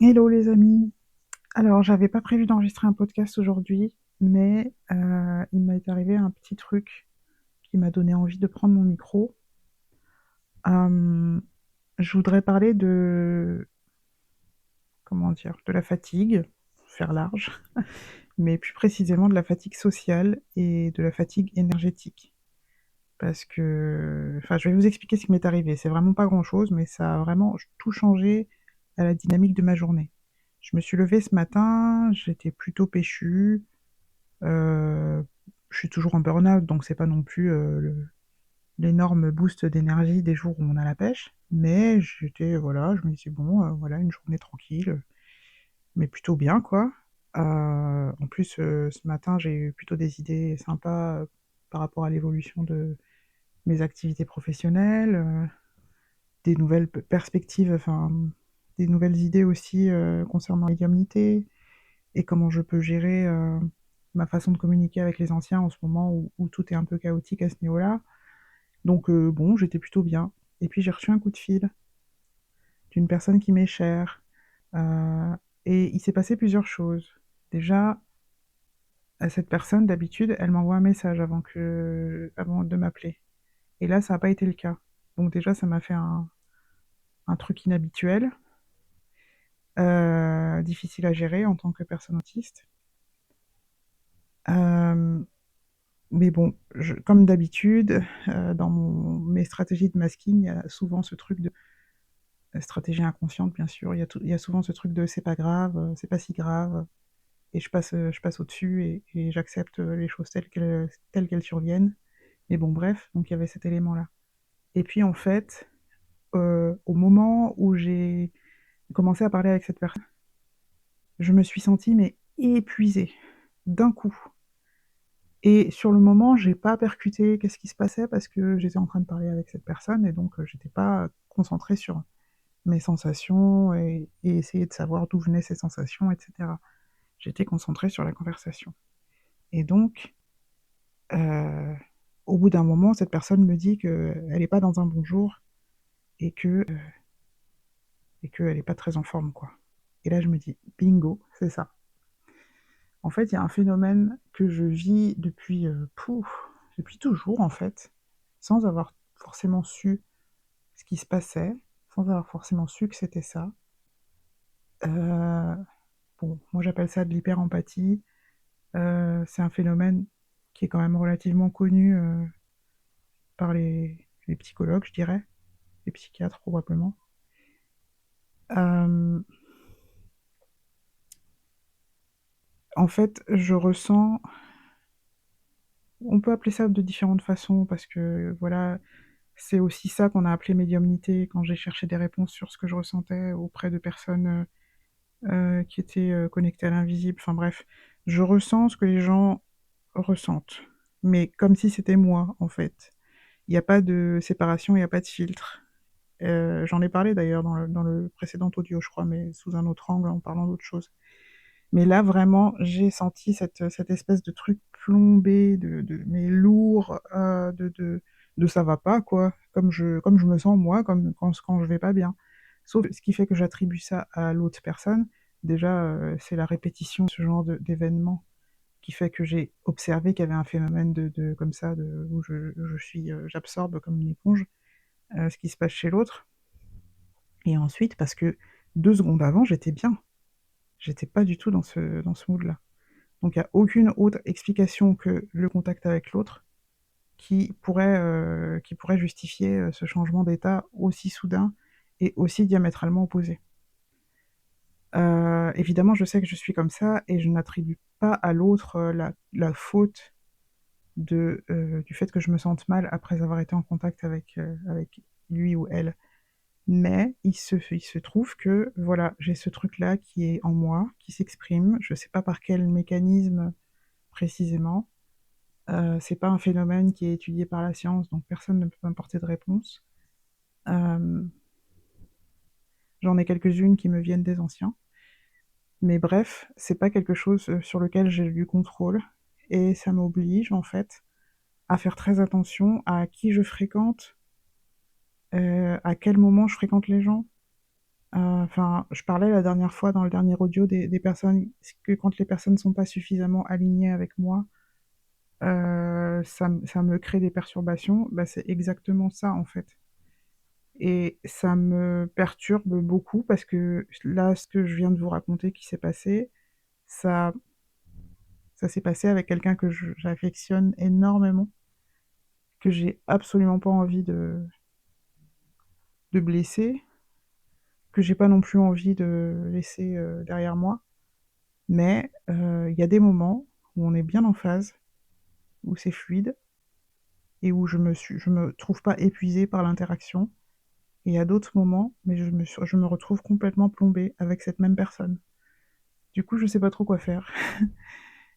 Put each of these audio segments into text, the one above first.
Hello les amis. Alors, j'avais pas prévu d'enregistrer un podcast aujourd'hui, mais il m'est arrivé un petit truc qui m'a donné envie de prendre mon micro. Euh, je voudrais parler comment dire, de la fatigue, pour faire large, mais plus précisément de la fatigue sociale et de la fatigue énergétique. Parce que, enfin, je vais vous expliquer ce qui m'est arrivé. C'est vraiment pas grand-chose, mais ça a vraiment tout changé à la dynamique de ma journée. Je me suis levée ce matin, j'étais plutôt péchue. Euh, je suis toujours en burn-out, donc c'est pas non plus l'énorme boost d'énergie des jours où on a la pêche. Mais j'étais, voilà, je me disais, bon, voilà, une journée tranquille, mais plutôt bien, quoi. En plus, ce matin, j'ai eu plutôt des idées sympas par rapport à l'évolution de mes activités professionnelles, des nouvelles perspectives, enfin, des nouvelles idées aussi concernant la médiumnité et comment je peux gérer ma façon de communiquer avec les anciens en ce moment où tout est un peu chaotique à ce niveau-là. Donc bon, j'étais plutôt bien. Et puis j'ai reçu un coup de fil d'une personne qui m'est chère. euh, et il s'est passé plusieurs choses. Déjà, cette personne, d'habitude, elle m'envoie un message avant de m'appeler. Et là, ça n'a pas été le cas. Donc déjà, ça m'a fait un truc inhabituel, difficile à gérer en tant que personne autiste. Euh, Mais bon, comme d'habitude, dans mes stratégies de masking, il y a souvent ce truc de stratégie inconsciente, bien sûr. Il y a souvent ce truc de c'est pas grave, c'est pas si grave, et je passe au-dessus et j'accepte les choses telles qu'elles surviennent. Mais bon, bref, donc il y avait cet élément-là. Et puis en fait, au moment où j'ai commencé à parler avec cette personne, je me suis sentie mais épuisée d'un coup. Et sur le moment, j'ai pas percuté qu'est-ce qui se passait parce que j'étais en train de parler avec cette personne et donc j'étais pas concentrée sur mes sensations et essayer de savoir d'où venaient ces sensations, etc. J'étais concentrée sur la conversation. Et donc, euh, au bout d'un moment, cette personne me dit qu'elle n'est pas dans un bon jour et et qu'elle n'est pas très en forme, quoi. Et là, je me dis, bingo, c'est ça. En fait, il y a un phénomène que je vis depuis toujours, en fait, sans avoir forcément su ce qui se passait, sans avoir forcément su que c'était ça. Euh, bon, moi j'appelle ça de l'hyper-empathie. C'est un phénomène qui est quand même relativement connu par les psychologues, je dirais, les psychiatres probablement. Euh, En fait, je ressens, on peut appeler ça de différentes façons parce que voilà, c'est aussi ça qu'on a appelé médiumnité quand j'ai cherché des réponses sur ce que je ressentais auprès de personnes qui étaient connectées à l'invisible. Enfin bref, je ressens ce que les gens ressentent, mais comme si c'était moi en fait. Il n'y a pas de séparation, il n'y a pas de filtre. J'en ai parlé d'ailleurs dans le précédent audio, je crois, mais sous un autre angle en parlant d'autre chose. Mais là, vraiment, j'ai senti cette espèce de truc plombé, mais lourd, de ça va pas, quoi. Comme je me sens moi, comme quand je vais pas bien. Sauf ce qui fait que j'attribue ça à l'autre personne. Déjà, c'est la répétition de ce genre d'événements qui fait que j'ai observé qu'il y avait un phénomène comme ça, où j'absorbe comme une éponge ce qui se passe chez l'autre. Et ensuite, parce que 2 secondes avant, j'étais bien. J'étais pas du tout dans ce mood-là. Donc il n'y a aucune autre explication que le contact avec l'autre qui pourrait justifier ce changement d'état aussi soudain et aussi diamétralement opposé. Évidemment, je sais que je suis comme ça et je n'attribue pas à l'autre la faute du fait que je me sente mal après avoir été en contact avec lui ou elle. Mais il se trouve que voilà, j'ai ce truc-là qui est en moi, qui s'exprime. Je ne sais pas par quel mécanisme précisément. C'est pas un phénomène qui est étudié par la science, donc personne ne peut m'apporter de réponse. Euh, J'en ai quelques-unes qui me viennent des anciens. Mais bref, c'est pas quelque chose sur lequel j'ai du contrôle. Et ça m'oblige, en fait, à faire très attention à qui je fréquente, à quel moment je fréquente les gens, Enfin, je parlais la dernière fois dans le dernier audio des personnes, que quand les personnes ne sont pas suffisamment alignées avec moi, ça me crée des perturbations. Bah, c'est exactement ça, en fait. Et ça me perturbe beaucoup parce que là, ce que je viens de vous raconter qui s'est passé, ça ça s'est passé avec quelqu'un que j'affectionne énormément, que j'ai absolument pas envie de blesser, que j'ai pas non plus envie de laisser, derrière moi. Mais, il y a des moments où on est bien en phase, où c'est fluide et où je me trouve pas épuisée par l'interaction. Et il y a d'autres moments, mais je me retrouve complètement plombée avec cette même personne. Du coup, je sais pas trop quoi faire.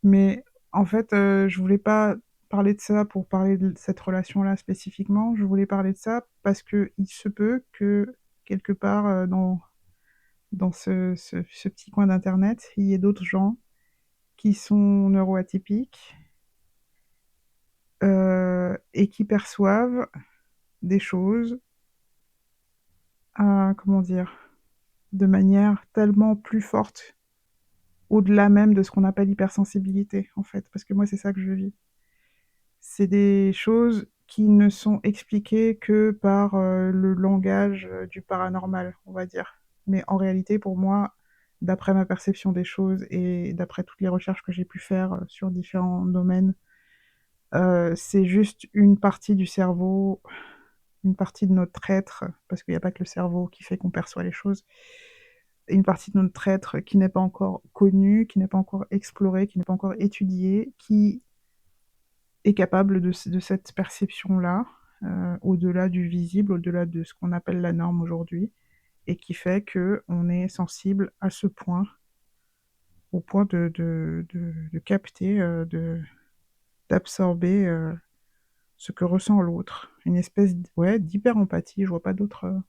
Mais en fait, je voulais pas parler de ça pour parler de cette relation-là spécifiquement. Je voulais parler de ça parce qu'il se peut que quelque part, dans ce petit coin d'internet, il y ait d'autres gens qui sont neuroatypiques, et qui perçoivent des choses, comment dire? De manière tellement plus forte, au-delà même de ce qu'on appelle hypersensibilité, en fait, parce que moi, c'est ça que je vis. C'est des choses qui ne sont expliquées que par, le langage, du paranormal, on va dire. Mais en réalité, pour moi, d'après ma perception des choses et d'après toutes les recherches que j'ai pu faire, sur différents domaines, c'est juste une partie du cerveau, une partie de notre être, parce qu'il y a pas que le cerveau qui fait qu'on perçoit les choses, une partie de notre être qui n'est pas encore connue, qui n'est pas encore explorée, qui n'est pas encore étudiée, qui est capable de cette perception-là, au-delà du visible, au-delà de ce qu'on appelle la norme aujourd'hui, et qui fait qu'on est sensible à ce point, au point de capter, d'absorber, ce que ressent l'autre. Une espèce ouais, d'hyper-empathie, je vois pas d'autres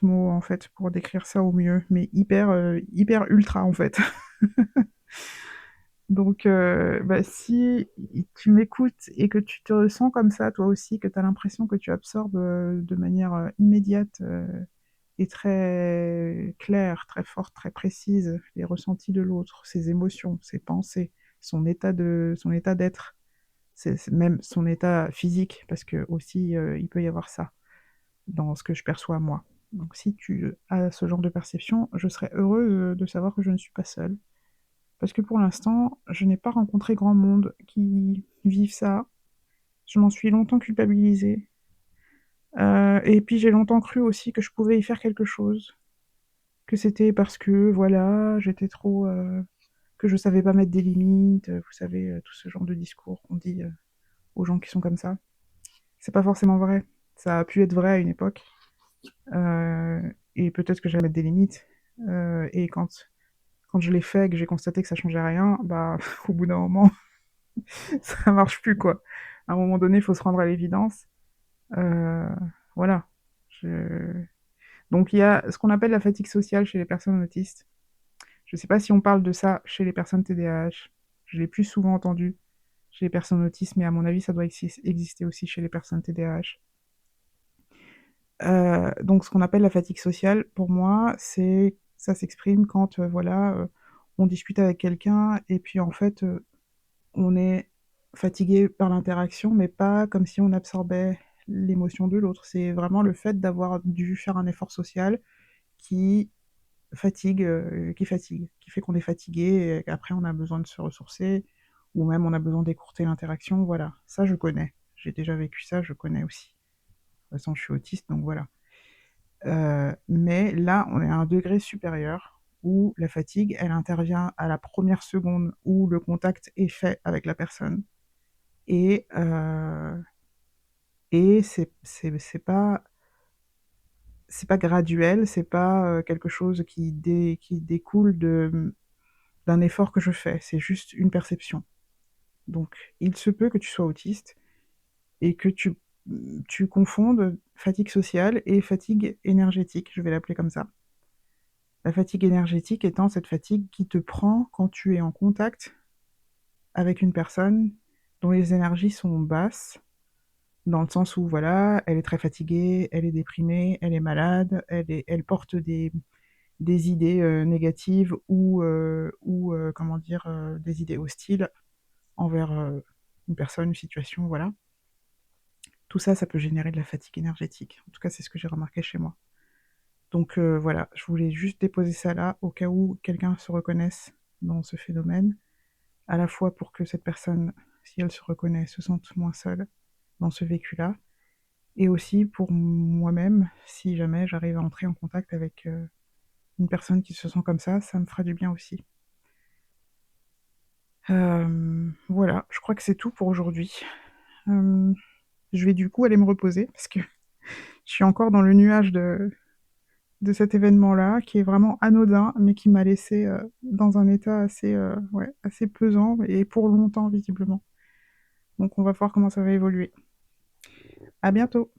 mots, en fait, pour décrire ça au mieux, mais hyper ultra, en fait. Donc, bah, si tu m'écoutes et que tu te ressens comme ça, toi aussi, que tu as l'impression que tu absorbes, de manière, immédiate, et très claire, très forte, très précise, les ressentis de l'autre, ses émotions, ses pensées, son état d'être, c'est même son état physique, parce que aussi, il peut y avoir ça, dans ce que je perçois moi. Donc si tu as ce genre de perception, je serais heureuse, de savoir que je ne suis pas seule. Parce que pour l'instant, je n'ai pas rencontré grand monde qui vivent ça. Je m'en suis longtemps culpabilisée. Et puis j'ai longtemps cru aussi que je pouvais y faire quelque chose. Que c'était parce que, voilà, j'étais trop, que je savais pas mettre des limites, vous savez, tout ce genre de discours qu'on dit, aux gens qui sont comme ça. C'est pas forcément vrai. Ça a pu être vrai à une époque, et peut-être que j'allais mettre des limites, et quand je l'ai fait, que j'ai constaté que ça changeait rien, bah, au bout d'un moment, ça marche plus, quoi. À un moment donné, il faut se rendre à l'évidence. Heu, voilà. Je Donc il y a ce qu'on appelle la fatigue sociale chez les personnes autistes. Je sais pas si on parle de ça chez les personnes TDAH. Je l'ai plus souvent entendu chez les personnes autistes, mais à mon avis, ça doit exister aussi chez les personnes TDAH. Donc ce qu'on appelle la fatigue sociale, pour moi, ça s'exprime quand, voilà, on discute avec quelqu'un et puis en fait, on est fatigué par l'interaction, mais pas comme si on absorbait l'émotion de l'autre. C'est vraiment le fait d'avoir dû faire un effort social qui qui fait qu'on est fatigué et qu'après on a besoin de se ressourcer ou même on a besoin d'écourter l'interaction, voilà. Ça, je connais. J'ai déjà vécu ça, je connais aussi. De toute façon, je suis autiste, donc voilà. Mais là, on est à un degré supérieur où la fatigue, elle intervient à la première seconde où le contact est fait avec la personne et c'est pas graduel, c'est pas, quelque chose qui découle d'un effort que je fais, c'est juste une perception. Donc il se peut que tu sois autiste et que tu confondes fatigue sociale et fatigue énergétique, je vais l'appeler comme ça. La fatigue énergétique étant cette fatigue qui te prend quand tu es en contact avec une personne dont les énergies sont basses, dans le sens où voilà, elle est très fatiguée, elle est déprimée, elle est malade, elle porte des idées négatives ou comment dire, des idées hostiles envers une personne, une situation, voilà. Tout ça, ça peut générer de la fatigue énergétique. En tout cas, c'est ce que j'ai remarqué chez moi. Donc voilà, je voulais juste déposer ça là, au cas où quelqu'un se reconnaisse dans ce phénomène, à la fois pour que cette personne, si elle se reconnaît, se sente moins seule dans ce vécu-là, et aussi pour moi-même, si jamais j'arrive à entrer en contact avec une personne qui se sent comme ça me fera du bien aussi. Voilà, je crois que c'est tout pour aujourd'hui. Euh, je vais du coup aller me reposer parce que je suis encore dans le nuage de cet événement-là, qui est vraiment anodin, mais qui m'a laissé dans un état assez, ouais, assez pesant et pour longtemps visiblement. Donc on va voir comment ça va évoluer. À bientôt.